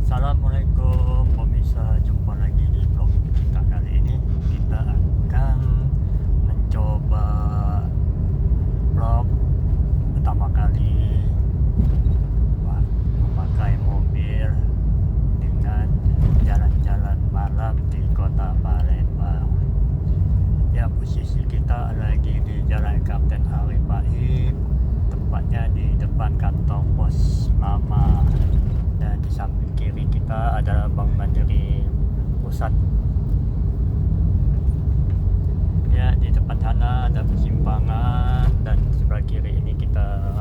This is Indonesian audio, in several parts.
Assalamualaikum pemirsa, jumpa lagi di vlog kita. Kali ini kita akan mencoba vlog pertama kali memakai mobil dengan jalan-jalan malam di kota Palembang. Ya, posisi kita lagi di Jalan Kapten Hari Pahit, tepatnya di depan kantor pos lama. Dan di samping kiri kita adalah Bank Mandiri Pusat. Ya, di depan sana ada persimpangan, dan sebelah kiri ini kita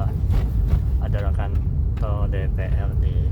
adalah kantor DPRD.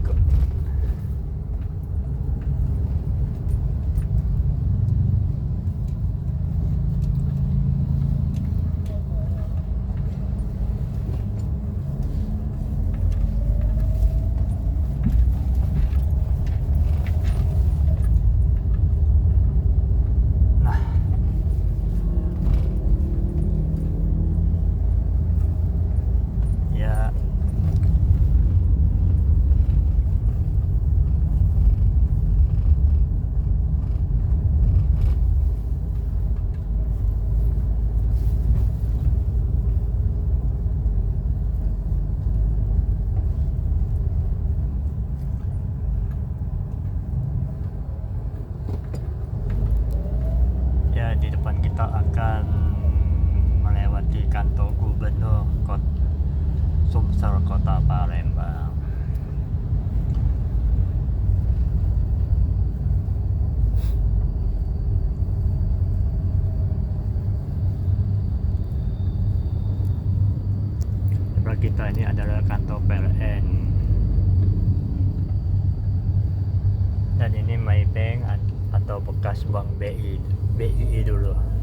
Di depan kita akan melewati kantor gubernur Sumsel Kota Palembang. Sebelah kita ini adalah kantor PLN, dan ini Maybank atau bekas bank BI dulu.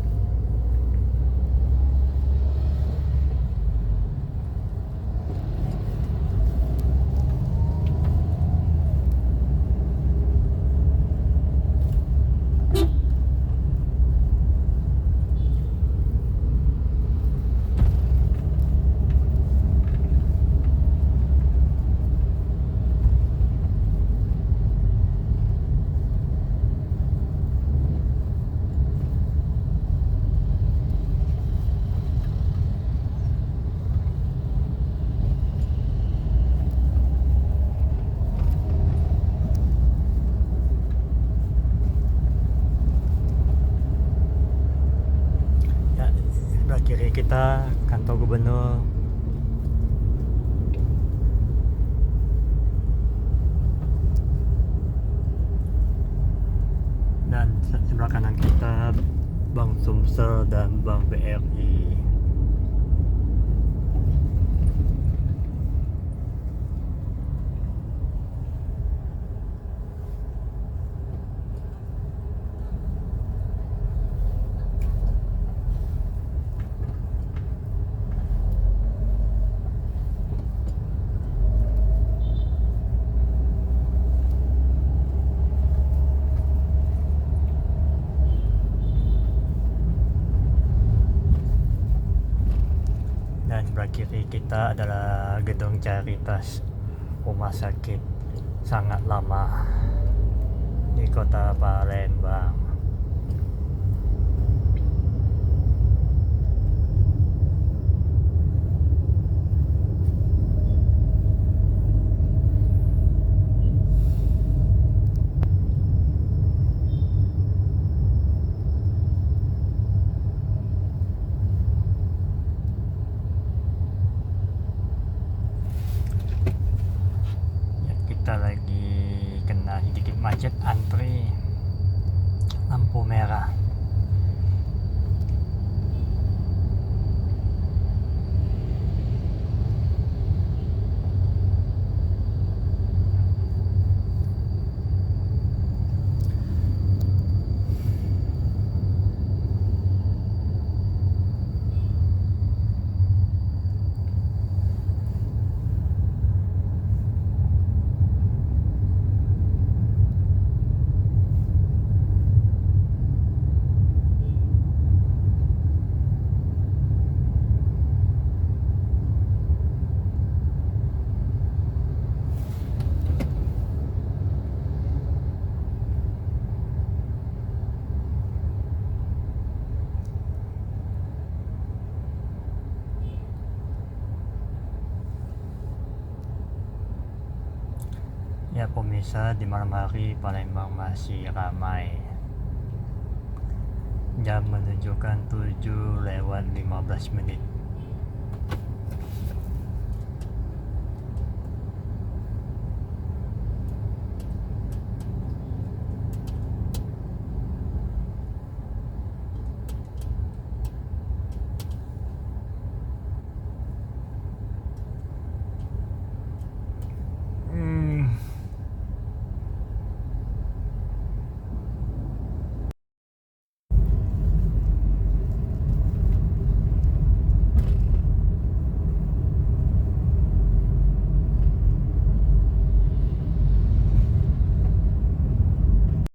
Kiri kita kantor gubernur. Dan sebelah kanan kita Bank Sumsel dan Bank BRI. Dan sebelah kiri kita adalah gedung Caritas, rumah sakit sangat lama di kota Palembang. Kita lagi kena sedikit macet, antri lampu merah. Ya pemirsa, di malam hari Palembang masih ramai. Jam menunjukkan 7 lewat 15 menit.